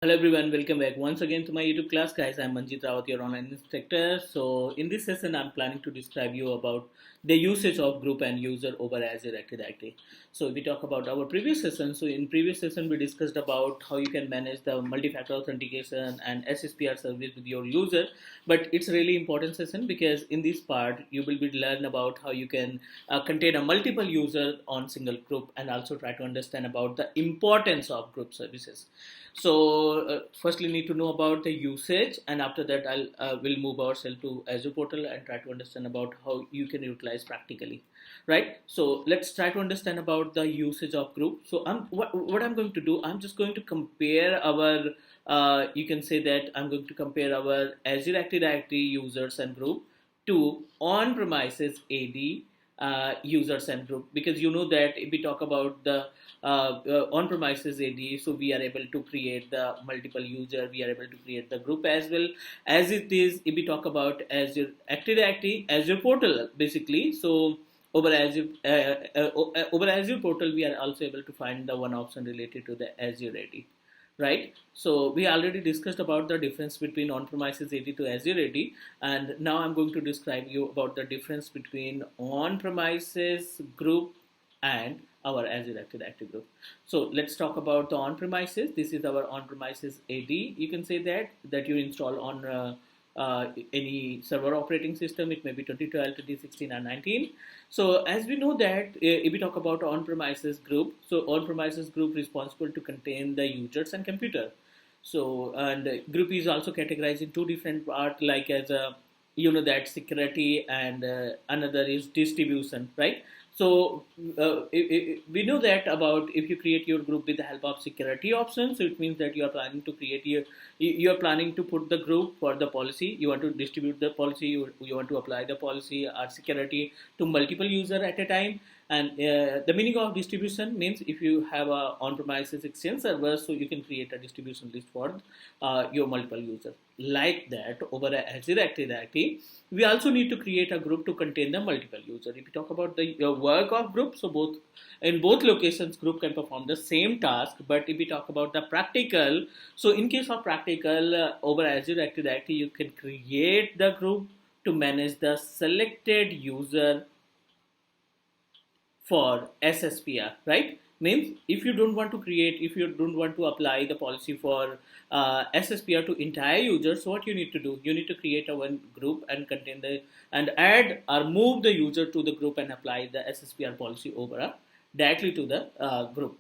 Hello everyone, welcome back once again to my YouTube class. Guys, I'm Manjit Rawat, your online instructor. So in this session, I'm planning to describe you about the usage of group and user over Azure Active Directory. So we talk about our previous session. So in previous session, we discussed about how you can manage the multi-factor authentication and SSPR service with your user. But it's really important session because in this part, you will be learn about how you can contain a multiple user on single group and also try to understand about the importance of group services. So firstly, need to know about the usage, and after that, I'll will move ourselves to Azure portal and try to understand about how you can utilize practically, right? So let's try to understand about the usage of group. So what I'm going to do, I'm just going to compare our you can say that I'm going to compare our Azure Active Directory users and group to on-premises AD users and group, because you know that if we talk about the on-premises AD, so we are able to create the multiple user, we are able to create the group as well as it is if we talk about Azure Active Directory, Azure portal basically. So over Azure portal, we are also able to find the one option related to the Azure AD, right? So we already discussed about the difference between on-premises AD to Azure AD, and now I'm going to describe you about the difference between on-premises group and our Azure Active Directory group. So let's talk about the on-premises. This is our on-premises AD. You can say that you install on any server operating system. It may be 2012, 2016, or 19. So as we know that if we talk about on-premises group, so on-premises group responsible to contain the users and computer. So and group is also categorized in two different parts, like as a that security and another is distribution, right? So we know that about if you create your group with the help of security options, so it means that you are planning to create you are planning to put the group for the policy, you want to distribute the policy, you want to apply the policy or security to multiple user at a time. And the meaning of distribution means if you have a on-premises Exchange server, so you can create a distribution list for your multiple users. Like that, over Azure Active Directory, we also need to create a group to contain the multiple user. If you talk about the work of group, so both in both locations, group can perform the same task. But if we talk about the practical, so in case of practical, over Azure Active Directory, you can create the group to manage the selected user for SSPR, right? Means if you don't want to create, if you don't want to apply the policy for SSPR to entire users, so what you need to do? You need to create a one group and contain the and add or move the user to the group and apply the SSPR policy over directly to the group.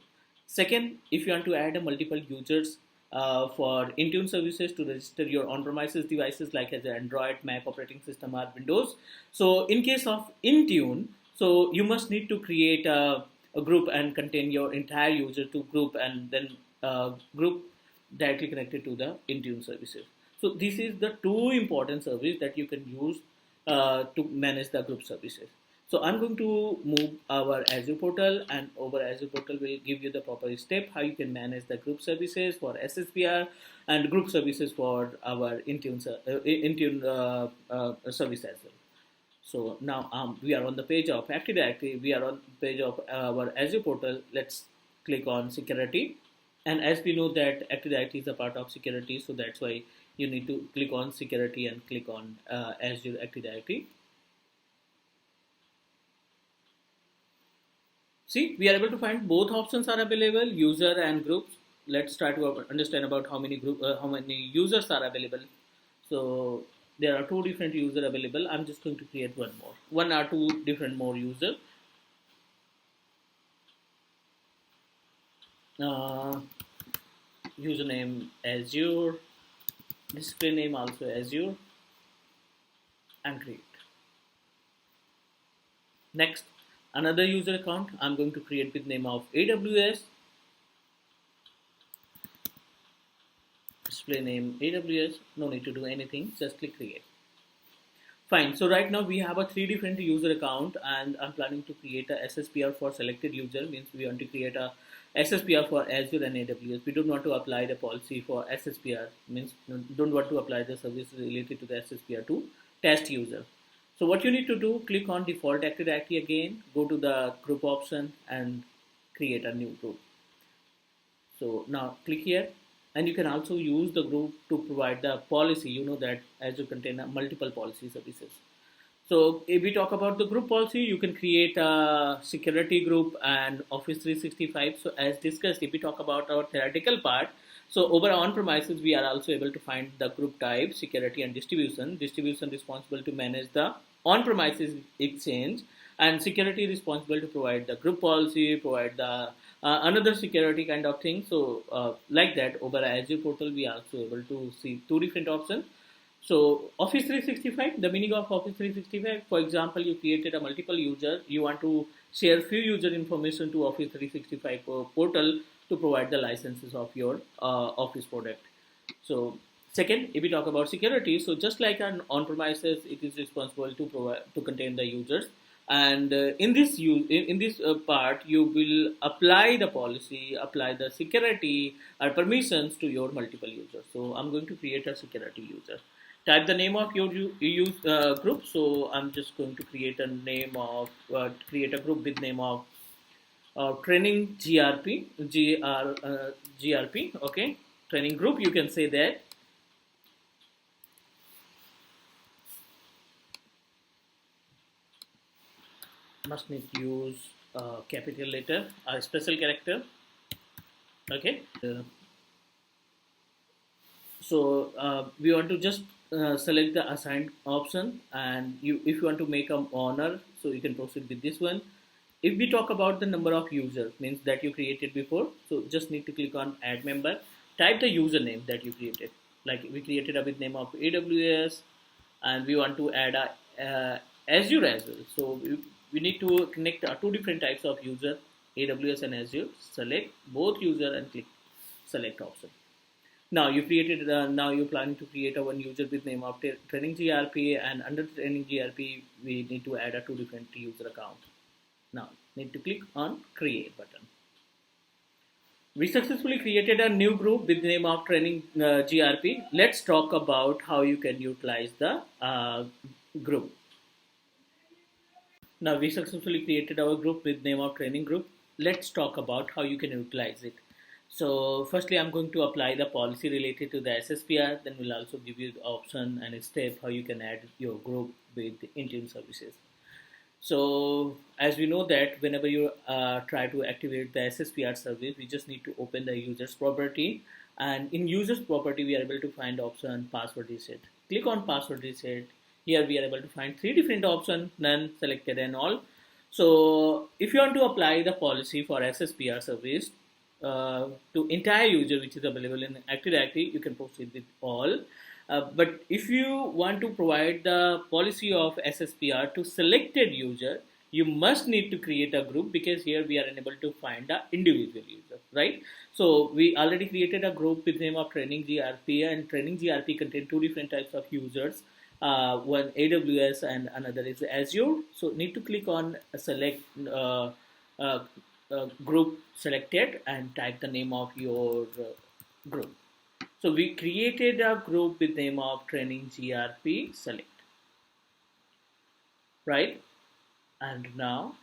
Second, if you want to add a multiple users for Intune services to register your on-premises devices like as Android, Mac operating system or Windows. So in case of Intune, so you must need to create a group and contain your entire user to group and then group directly connected to the Intune services. So this is the two important service that you can use to manage the group services. So I'm going to move our Azure portal, and over Azure portal will give you the proper step how you can manage the group services for SSPR and group services for our Intune service as well. So now we are on the page of Active Directory. We are on the page of our Azure portal. Let's click on security. And as we know that Active Directory is a part of security, so that's why you need to click on security and click on Azure Active Directory. See, we are able to find both options are available, user and groups. Let's try to understand about how many users are available. So there are two different user available. I'm just going to create one more, one or two different more user. Uh, Username Azure, display name also Azure, and create. Next, another user account I'm going to create with name of AWS, display name AWS. No need to do anything, just click create. Fine. So right now we have a three different user account, and I'm planning to create a SSPR for selected user. Means we want to create a SSPR for Azure and AWS. We don't want to apply the policy for SSPR. Means don't want to apply the service related to the SSPR to test user. So what you need to do, click on default Active Directory again, go to the group option and create a new group. So now click here And you can also use the group to provide the policy. You know that Azure contain multiple policy services. So if we talk about the group policy, you can create a security group and Office 365. So as discussed, if we talk about our theoretical part, so over on premises, we are also able to find the group type, security and distribution. Distribution responsible to manage the on premises exchange, and security responsible to provide the group policy, provide the another security kind of thing. So like that, over Azure portal, we are also able to see two different options. So Office 365, the meaning of Office 365, for example, you created a multiple user, you want to share few user information to Office 365 portal to provide the licenses of your Office product. So second, if we talk about security, so just like an on-premises, it is responsible to provide to contain the users. And in this part, you will apply the policy, apply the security or permissions to your multiple users. So I'm going to create a security user. Type the name of your use group. So I'm just going to create a name of create a group with name of training GRP. Okay, training group. You can say that. Must need to use capital letter, a special character. Okay. So we want to just select the assigned option, and if you want to make a honor, so you can proceed with this one. If we talk about the number of users, means that you created before, so just need to click on add member, type the username that you created. Like we created a with name of AWS, and we want to add a Azure as well. So we need to connect two different types of user, AWS and Azure. Select both user and click select option. Now you created. Now you're planning to create a one user with name of training GRP, and under training GRP, we need to add a two different user account. Now need to click on create button. We successfully created a new group with the name of training GRP. Let's talk about how you can utilize the group. Now we successfully created our group with name of training group. Let's talk about how you can utilize it. So firstly, I'm going to apply the policy related to the SSPR. Then we'll also give you the option and a step how you can add your group with Intune services. So as we know that whenever you try to activate the SSPR service, we just need to open the user's property, and in user's property we are able to find option password reset. Click on password reset. Here we are able to find three different options: none, selected, and all. So if you want to apply the policy for SSPR service to entire user which is available in Active Directory, you can proceed with all. But if you want to provide the policy of SSPR to selected user, you must need to create a group, because here we are unable to find the individual user, right? So we already created a group with name of training GRP, and training GRP contain two different types of users. One AWS and another is Azure. So need to click on select uh, group selected and type the name of your group. So we created a group with name of training GRP select, right? And now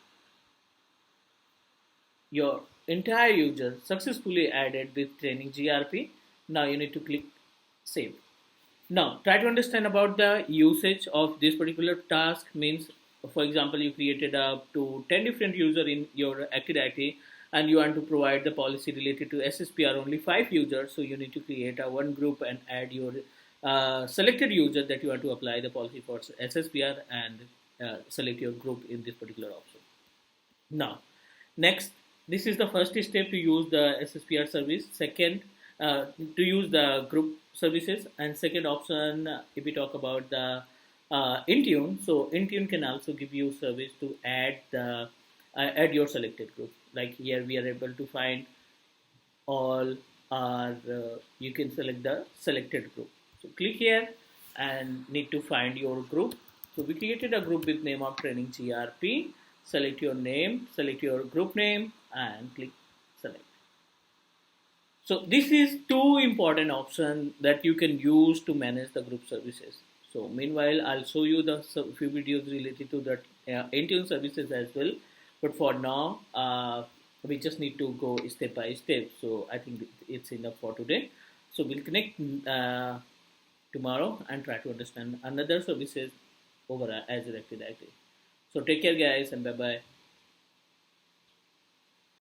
your entire user successfully added with training GRP. Now you need to click save. Now try to understand about the usage of this particular task. Means, for example, you created up to 10 different user in your Active Directory, and you want to provide the policy related to SSPR only 5 users. So you need to create a one group and add your selected user that you want to apply the policy for SSPR, and select your group in this particular option. Now, next, this is the first step to use the SSPR service. Second, to use the group services. And second option, if we talk about the Intune, so Intune can also give you service to add your selected group. Like here, we are able to find all, or you can select the selected group. So click here and need to find your group. So we created a group with name of training GRP. Select your name, select your group name, and click select. So this is two important options that you can use to manage the group services. So meanwhile, I'll show you the few videos related to the Intune services as well. But for now, we just need to go step by step. So I think it's enough for today. So we'll connect tomorrow and try to understand another services over Azure Active Directory. So take care, guys, and bye bye.